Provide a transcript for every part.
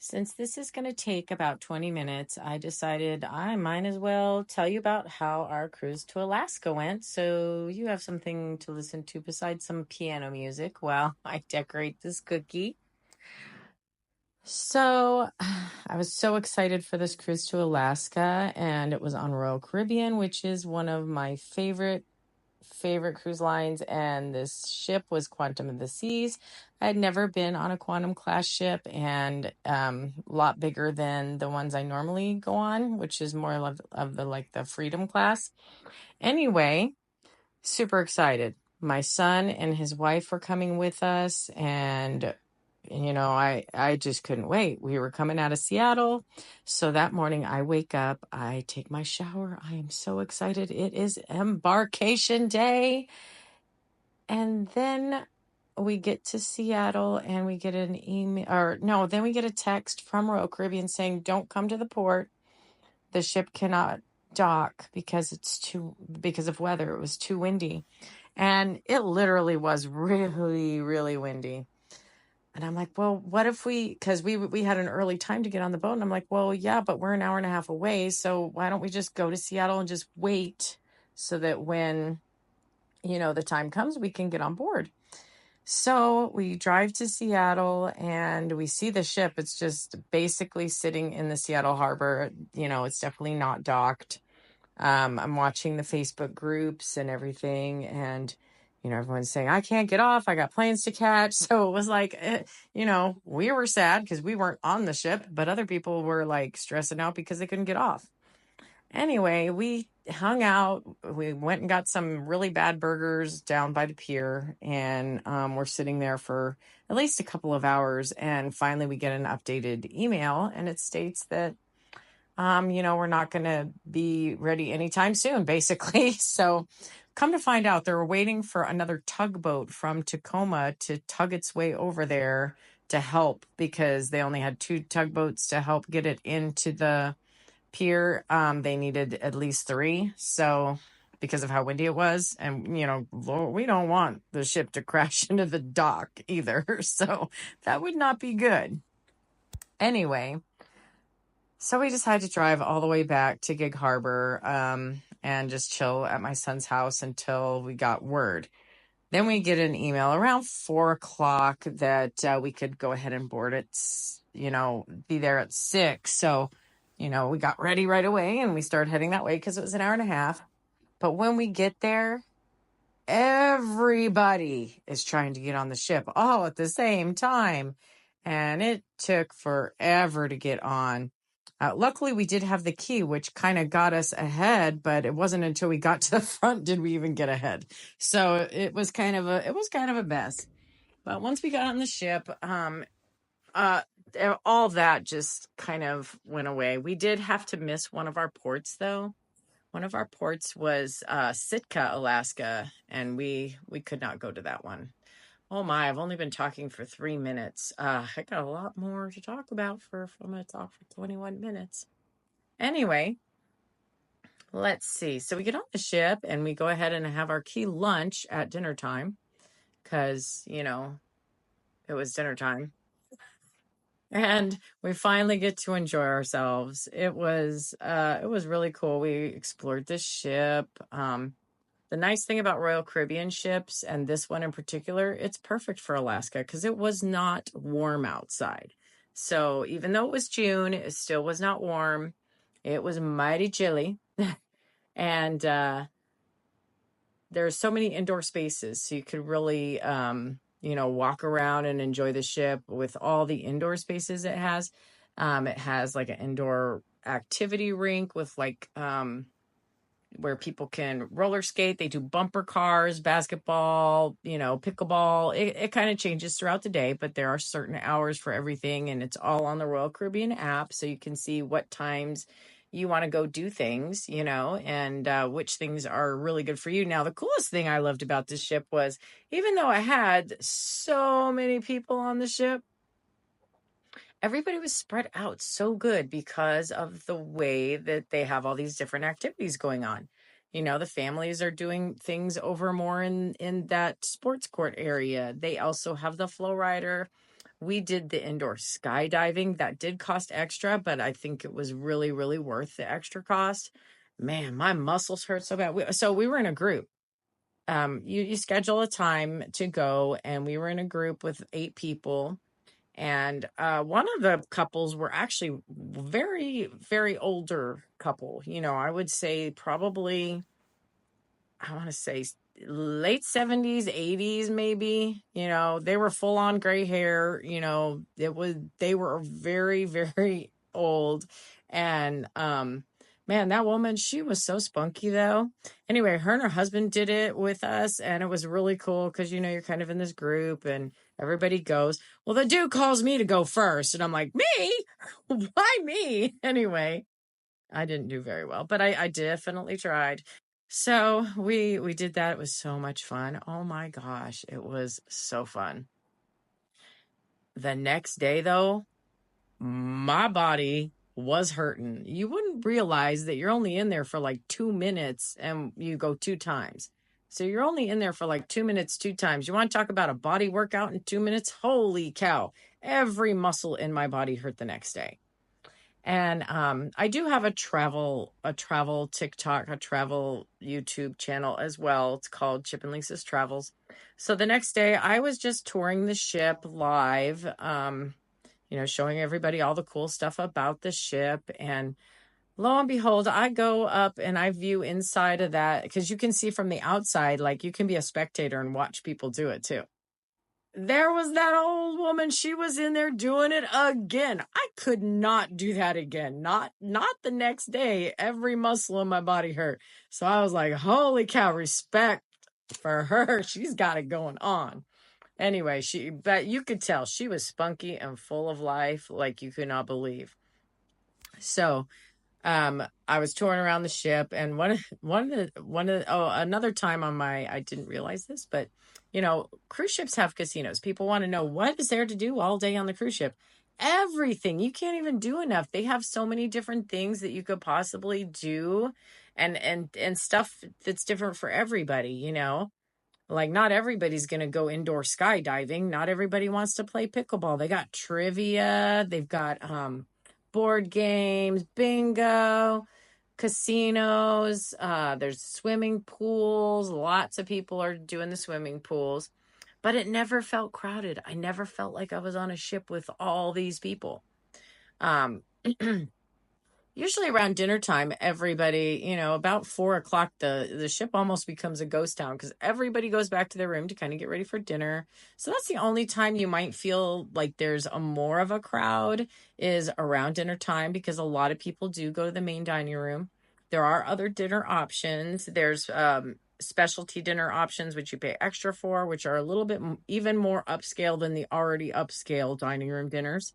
Since this is going to take about 20 minutes, I decided I might as well tell you about how our cruise to Alaska went. So you have something to listen to besides some piano music while I decorate this cookie. So I was so excited for this cruise to Alaska, and it was on Royal Caribbean, which is one of my favorite cruise lines, and this ship was Quantum of the Seas. I had never been on a Quantum class ship, and a lot bigger than the ones I normally go on, which is more of the like the Freedom class. Anyway, super excited. My son and his wife were coming with us, and I just couldn't wait. We were coming out of Seattle. So that morning I wake up, I take my shower. I am so excited. It is embarkation day. And then we get to Seattle and we get an email, or no, then we get a text from Royal Caribbean saying, don't come to the port. The ship cannot dock because because of weather. It was too windy. And it literally was really, really windy. And I'm like, well, what if because we had an early time to get on the boat. And I'm like, well, yeah, but we're an hour and a half away. So why don't we just go to Seattle and just wait so that when, the time comes, we can get on board. So we drive to Seattle and we see the ship. It's just basically sitting in the Seattle harbor. It's definitely not docked. I'm watching the Facebook groups and everything, and everyone's saying, I can't get off, I got planes to catch. So it was like, we were sad because we weren't on the ship, but other people were like stressing out because they couldn't get off. Anyway, we hung out. We went and got some really bad burgers down by the pier, and we're sitting there for at least a couple of hours, and finally we get an updated email, and it states that we're not going to be ready anytime soon, basically. So come to find out, they're waiting for another tugboat from Tacoma to tug its way over there to help, because they only had 2 tugboats to help get it into the pier. They needed at least 3. So because of how windy it was, and Lord, we don't want the ship to crash into the dock either. So that would not be good. Anyway, so we decided to drive all the way back to Gig Harbor and just chill at my son's house until we got word. Then we get an email around 4:00 that we could go ahead and board it, be there at 6. So, we got ready right away and we started heading that way because it was an hour and a half. But when we get there, everybody is trying to get on the ship all at the same time. And it took forever to get on. Luckily, we did have the key, which kind of got us ahead, but it wasn't until we got to the front did we even get ahead. So it was kind of a mess. But once we got on the ship, all that just kind of went away. We did have to miss one of our ports, though. One of our ports was Sitka, Alaska, and we could not go to that one. Oh my, I've only been talking for 3 minutes. I got a lot more to talk about if I'm going to talk for 21 minutes. Anyway, let's see. So we get on the ship and we go ahead and have our key lunch at dinner time because, it was dinner time. And we finally get to enjoy ourselves. It was really cool. We explored the ship. The nice thing about Royal Caribbean ships, and this one in particular, it's perfect for Alaska because it was not warm outside. So even though it was June, it still was not warm. It was mighty chilly. And there's so many indoor spaces, so you could really, walk around and enjoy the ship with all the indoor spaces it has. It has like an indoor activity rink with like where people can roller skate. They do bumper cars, basketball, pickleball. It kind of changes throughout the day, but there are certain hours for everything, and it's all on the Royal Caribbean app, so you can see what times you want to go do things, and which things are really good for you. Now, the coolest thing I loved about this ship was, even though I had so many people on the ship, everybody was spread out so good because of the way that they have all these different activities going on. The families are doing things over more in that sports court area. They also have the flow rider, We did the indoor skydiving. That did cost extra, but I think it was really, really worth the extra cost. Man, my muscles hurt so bad. So we were in a group. You schedule a time to go, and we were in a group with 8 people. And one of the couples were actually very, very older couple. I would say probably, I want to say late 70s, 80s, maybe. They were full on gray hair. They were very, very old. And man, that woman, she was so spunky though. Anyway, her and her husband did it with us, and it was really cool because you're kind of in this group and everybody goes. Well, the dude calls me to go first, and I'm like, me? Why me? Anyway, I didn't do very well, but I definitely tried. So we did that. It was so much fun. Oh my gosh, it was so fun. The next day though, my body was hurting. You wouldn't realize that you're only in there for like 2 minutes and you go 2 times. So you're only in there for like 2 minutes, 2 times. You want to talk about a body workout in 2 minutes? Holy cow. Every muscle in my body hurt the next day. And I do have a travel TikTok, a travel YouTube channel as well. It's called Chip and Lisa's Travels. So the next day I was just touring the ship live, showing everybody all the cool stuff about the ship. And lo and behold, I go up and I view inside of that, because you can see from the outside, like you can be a spectator and watch people do it too. There was that old woman. She was in there doing it again. I could not do that again. Not the next day. Every muscle in my body hurt. So I was like, holy cow, respect for her. She's got it going on. Anyway, but you could tell she was spunky and full of life like you could not believe. So I was touring around the ship, and another time I didn't realize this, but cruise ships have casinos. People want to know what is there to do all day on the cruise ship. Everything. You can't even do enough. They have so many different things that you could possibly do, and stuff that's different for everybody, Like, not everybody's going to go indoor skydiving. Not everybody wants to play pickleball. They got trivia. They've got board games, bingo, casinos. There's swimming pools. Lots of people are doing the swimming pools. But it never felt crowded. I never felt like I was on a ship with all these people. Usually around dinner time, everybody, about 4 o'clock, the ship almost becomes a ghost town because everybody goes back to their room to kind of get ready for dinner. So that's the only time you might feel like there's more of a crowd, is around dinner time, because a lot of people do go to the main dining room. There are other dinner options. There's specialty dinner options, which you pay extra for, which are a little bit even more upscale than the already upscale dining room dinners.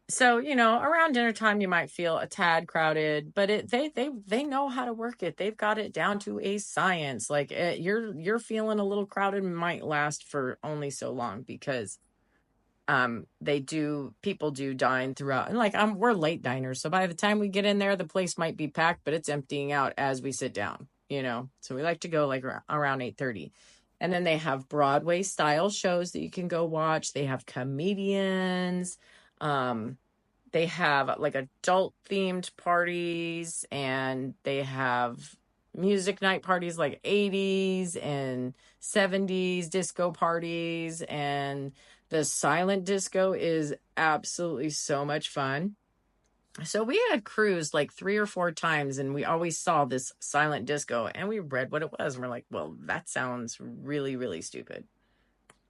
So, around dinner time, you might feel a tad crowded, but they know how to work it. They've got it down to a science. Like you're feeling a little crowded might last for only so long, because people do dine throughout, and like we're late diners, so by the time we get in there, the place might be packed, but it's emptying out as we sit down. So we like to go like around 8:30. And then they have Broadway style shows that you can go watch. They have comedians. They have like adult themed parties, and they have music night parties like 80s and 70s disco parties, and the silent disco is absolutely so much fun. So we had cruised like 3 or 4 times, and we always saw this silent disco, and we read what it was, and we're like, well, that sounds really, really stupid.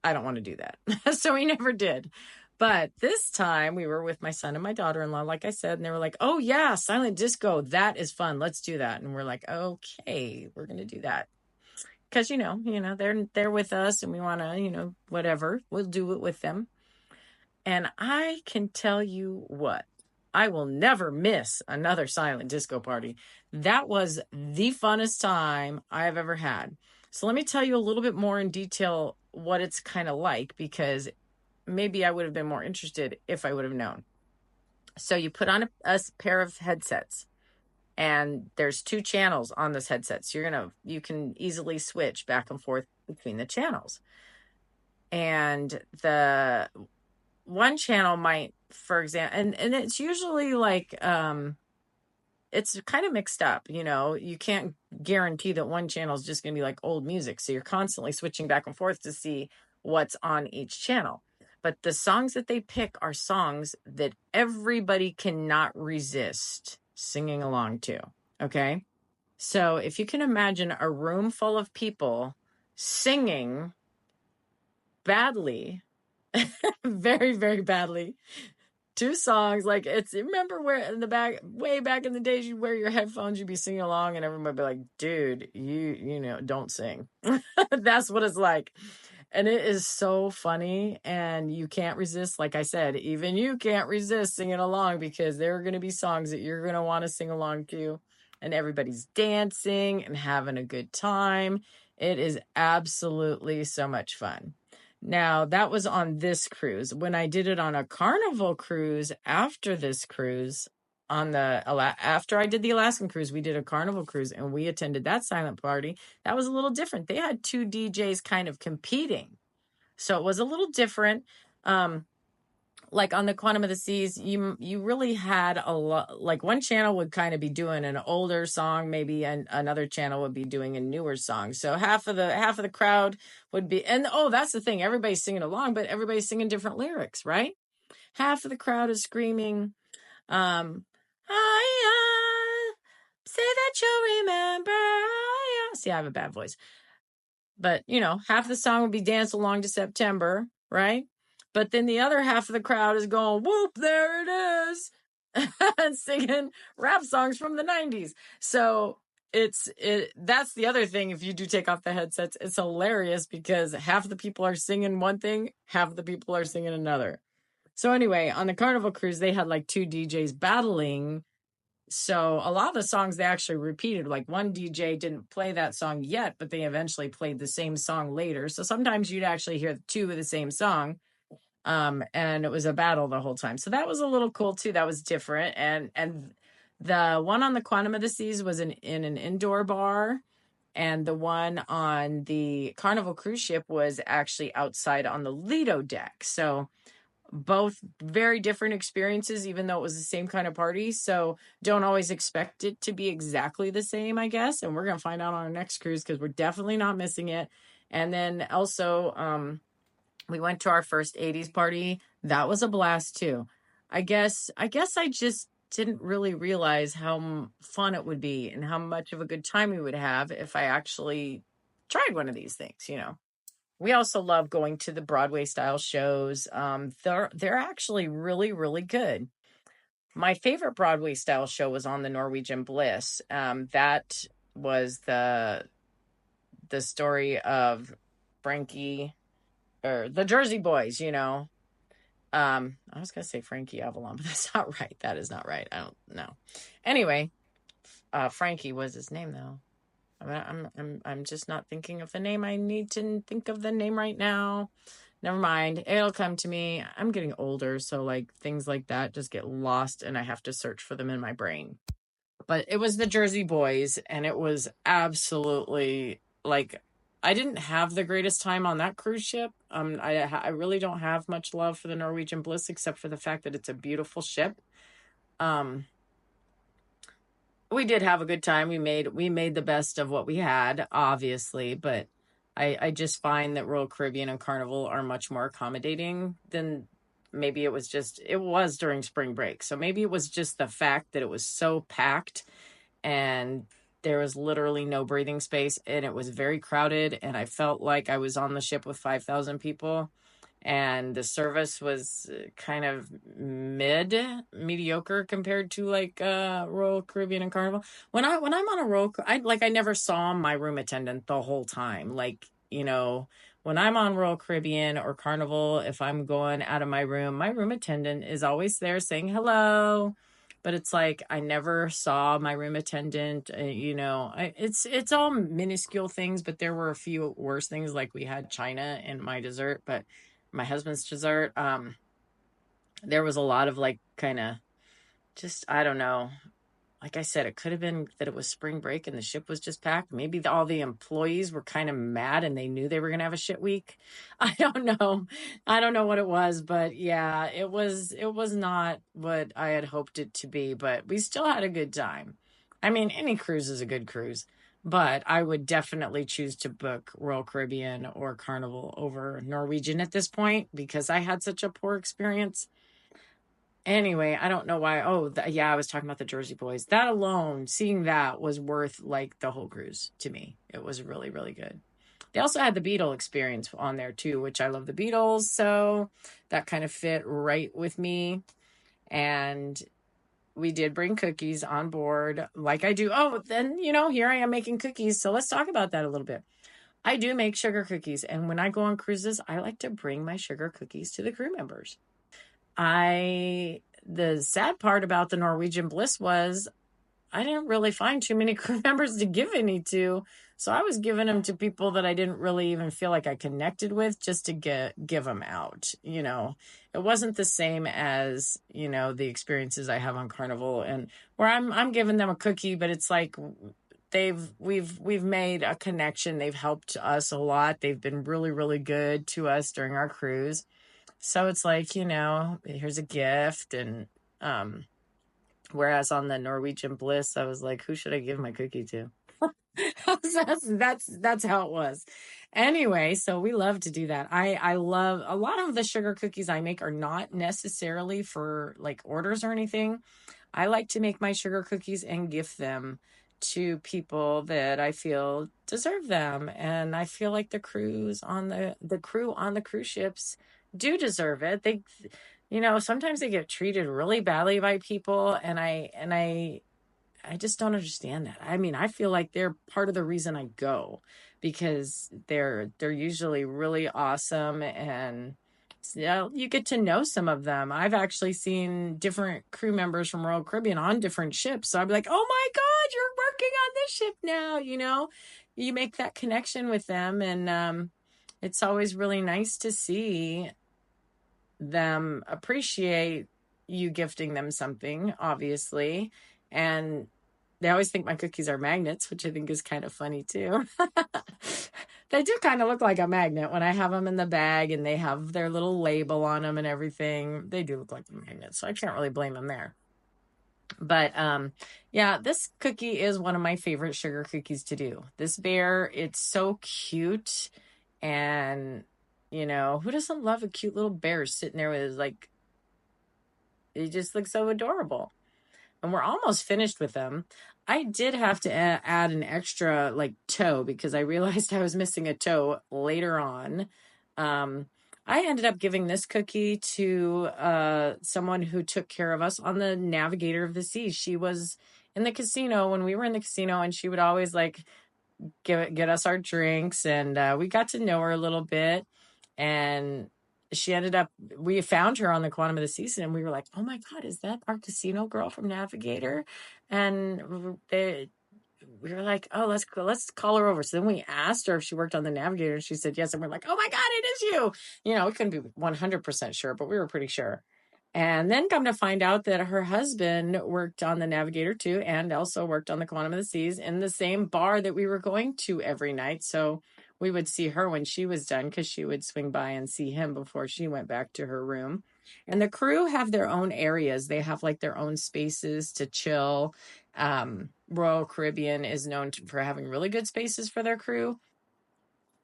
I don't want to do that. So we never did. But this time we were with my son and my daughter-in-law, like I said, and they were like, oh yeah, silent disco, that is fun. Let's do that. And we're like, okay, we're going to do that. Because, they're with us, and we want to, whatever, we'll do it with them. And I can tell you what, I will never miss another silent disco party. That was the funnest time I have ever had. So let me tell you a little bit more in detail what it's kind of like, because maybe I would have been more interested if I would have known. So you put on a pair of headsets, and there's 2 channels on this headset. So you can easily switch back and forth between the channels. And the one channel might, for example, and it's usually like, it's kind of mixed up, you know. You can't guarantee that one channel is just going to be like old music. So you're constantly switching back and forth to see what's on each channel. But the songs that they pick are songs that everybody cannot resist singing along to. Okay. So if you can imagine a room full of people singing badly, very, very badly, two songs, like, it's, remember where in the back, way back in the days, you'd wear your headphones, you'd be singing along, and everybody would be like, dude, you know, don't sing. That's what it's like. And it is so funny, and you can't resist. Like I said, even you can't resist singing along, because there are going to be songs that you're going to want to sing along to, and everybody's dancing and having a good time. It is absolutely so much fun. Now, that was on this cruise. When I did it on a Carnival cruise after this cruise, after I did the Alaskan cruise, we did a Carnival cruise, and we attended that silent party. That was a little different. They had two DJs kind of competing, so it was a little different. Like on the Quantum of the Seas, you really had a lot. Like, one channel would kind of be doing an older song, maybe, and another channel would be doing a newer song. So half of the crowd would be, and oh, that's the thing, everybody's singing along, but everybody's singing different lyrics, right? Half of the crowd is screaming, say that you'll remember. See, I have a bad voice. But, you know, half the song would be Dance Along to September, right? But then the other half of the crowd is going, whoop, there it is, and singing rap songs from the 90s. So that's the other thing. If you do take off the headsets, it's hilarious, because half the people are singing one thing, half the people are singing another. So anyway, on the Carnival cruise, they had like two DJs battling. So a lot of the songs they actually repeated. Like, one DJ didn't play that song yet, but they eventually played the same song later. So sometimes you'd actually hear two of the same song. And it was a battle the whole time. So that was a little cool too. That was different. And the one on the Quantum of the Seas was in an indoor bar. And the one on the Carnival cruise ship was actually outside on the Lido deck. So both very different experiences, even though it was the same kind of party. So don't always expect it to be exactly the same, I guess. And we're going to find out on our next cruise, because we're definitely not missing it. And then also, we went to our first 80s party. That was a blast too. I guess I just didn't really realize how fun it would be and how much of a good time we would have if I actually tried one of these things, you know. We also love going to the Broadway style shows. They're actually really, really good. My favorite Broadway style show was on the Norwegian Bliss. That was the story of Frankie, or the Jersey Boys, you know. I was gonna say Frankie Avalon, but that's not right. That is not right. I don't know. Anyway, Frankie was his name though. I'm just not thinking of the name. I need to think of the name right now. Never mind. It'll come to me. I'm getting older, so like things like that just get lost, and I have to search for them in my brain. But it was the Jersey Boys, and it was absolutely, like, I didn't have the greatest time on that cruise ship. I really don't have much love for the Norwegian Bliss, except for the fact that it's a beautiful ship. We did have a good time. We made the best of what we had, obviously, but I just find that Royal Caribbean and Carnival are much more accommodating than, maybe it was during spring break. So maybe it was just the fact that it was so packed and there was literally no breathing space, and it was very crowded, and I felt like I was on the ship with 5,000 people. And the service was kind of mediocre compared to like Royal Caribbean and Carnival. When I'm on a I never saw my room attendant the whole time. Like, you know, when I'm on Royal Caribbean or Carnival, if I'm going out of my room attendant is always there saying hello. But it's like I never saw my room attendant. You know, it's all minuscule things, but there were a few worse things. Like, we had China in my dessert, but my husband's dessert, there was a lot of like kind of just, I don't know, like I said, it could have been that it was spring break and the ship was just packed. Maybe all the employees were kind of mad and they knew they were going to have a shit week. I don't know. I don't know what it was, but yeah, it was not what I had hoped it to be, but we still had a good time. I mean, any cruise is a good cruise, but I would definitely choose to book Royal Caribbean or Carnival over Norwegian at this point because I had such a poor experience. Anyway, I don't know why. Oh, yeah, I was talking about the Jersey Boys. That alone, seeing that was worth like the whole cruise to me. It was really, really good. They also had the Beatle experience on there too, which I love the Beatles. So that kind of fit right with me. And we did bring cookies on board like I do. Oh, then, here I am making cookies. So let's talk about that a little bit. I do make sugar cookies. And when I go on cruises, I like to bring my sugar cookies to the crew members. The sad part about the Norwegian Bliss was I didn't really find too many crew members to give any to. So I was giving them to people that I didn't really even feel like I connected with just to give them out. It wasn't the same as, the experiences I have on Carnival and where I'm giving them a cookie, but it's like we've made a connection. They've helped us a lot. They've been really, really good to us during our cruise. So it's like, here's a gift. And whereas on the Norwegian Bliss, I was like, who should I give my cookie to? that's how it was. Anyway, so we love to do that. I love a lot of the sugar cookies I make are not necessarily for like orders or anything. I like to make my sugar cookies and gift them to people that I feel deserve them. And I feel like the crew on the cruise ships do deserve it. They, sometimes they get treated really badly by people. And I just don't understand that. I mean, I feel like they're part of the reason I go because they're usually really awesome and you get to know some of them. I've actually seen different crew members from Royal Caribbean on different ships. So I'd be like, oh my God, you're working on this ship now. You make that connection with them. And it's always really nice to see them appreciate you gifting them something, obviously. And they always think my cookies are magnets, which I think is kind of funny too. They do kind of look like a magnet when I have them in the bag and they have their little label on them and everything. They do look like a magnet, so I can't really blame them there. But yeah, this cookie is one of my favorite sugar cookies to do. This bear, it's so cute. And, who doesn't love a cute little bear sitting there with his, like, he just looks so adorable. And we're almost finished with them. I did have to add an extra like toe because I realized I was missing a toe later on. I ended up giving this cookie to someone who took care of us on the Navigator of the Seas. She was in the casino when we were in the casino, and she would always like get us our drinks, and we got to know her a little bit. And we found her on the Quantum of the Season, and we were like, oh my God, is that our casino girl from Navigator? And we were like, oh, let's call her over. So then we asked her if she worked on the Navigator, and she said yes. And we're like, oh my God, it is you. We couldn't be 100% sure, but we were pretty sure. And then come to find out that her husband worked on the Navigator too, and also worked on the Quantum of the Seas in the same bar that we were going to every night. So we would see her when she was done because she would swing by and see him before she went back to her room. And the crew have their own areas. They have like their own spaces to chill. Royal Caribbean is known for having really good spaces for their crew.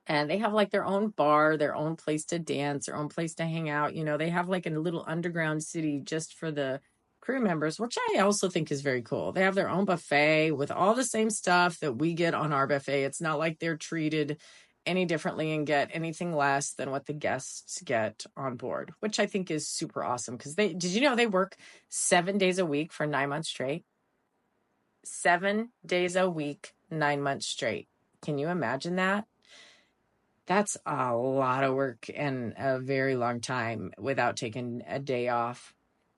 And they have like their own bar, their own place to dance, their own place to hang out. They have like a little underground city just for the crew members, which I also think is very cool. They have their own buffet with all the same stuff that we get on our buffet. It's not like they're treated any differently and get anything less than what the guests get on board, which I think is super awesome. Because did you know they work 7 days a week for 9 months straight? 7 days a week, 9 months straight. Can you imagine that? That's a lot of work and a very long time without taking a day off.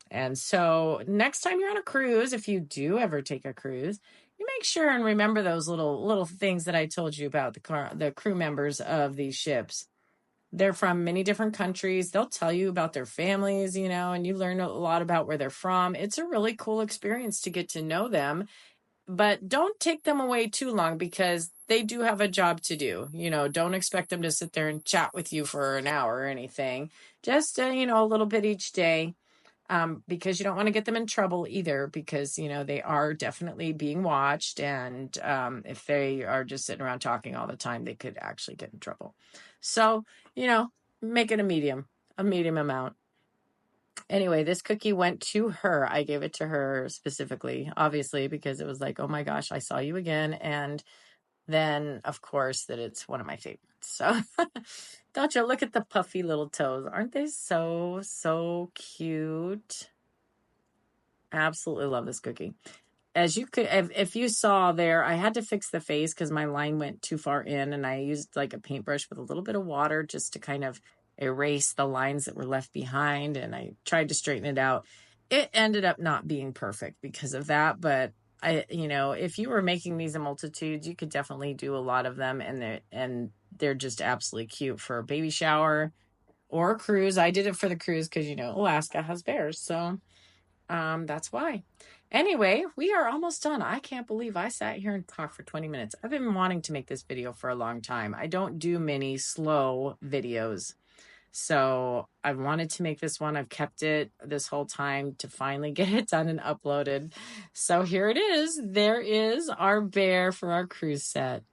And so next time you're on a cruise, if you do ever take a cruise, you make sure and remember those little things that I told you about the crew members of these ships. They're from many different countries. They'll tell you about their families, you know, and you learn a lot about where they're from. It's a really cool experience to get to know them, but don't take them away too long because they do have a job to do. You know, don't expect them to sit there and chat with you for an hour or anything. Just, you know, a little bit each day, because you don't want to get them in trouble either, because, you know, they are definitely being watched. And if they are just sitting around talking all the time, they could actually get in trouble. So, you know, make it a medium amount. Anyway, this cookie went to her. I gave it to her specifically, obviously, because it was like, oh my gosh, I saw you again. And then, of course, that it's one of my favorites. So, don't you look at the puffy little toes? Aren't they so, so cute? Absolutely love this cookie. As you could, if you saw there, I had to fix the face because my line went too far in, and I used like a paintbrush with a little bit of water just to kind of erase the lines that were left behind, and I tried to straighten it out. It ended up not being perfect because of that, but you know, if you were making these in multitudes, you could definitely do a lot of them, and they're just absolutely cute for a baby shower or a cruise. I did it for the cruise because, you know, Alaska has bears, so that's why. Anyway, we are almost done. I can't believe I sat here and talked for 20 minutes. I've been wanting to make this video for a long time. I don't do many slow videos. So I wanted to make this one. I've kept it this whole time to finally get it done and uploaded. So here it is. There is our bear for our cruise set.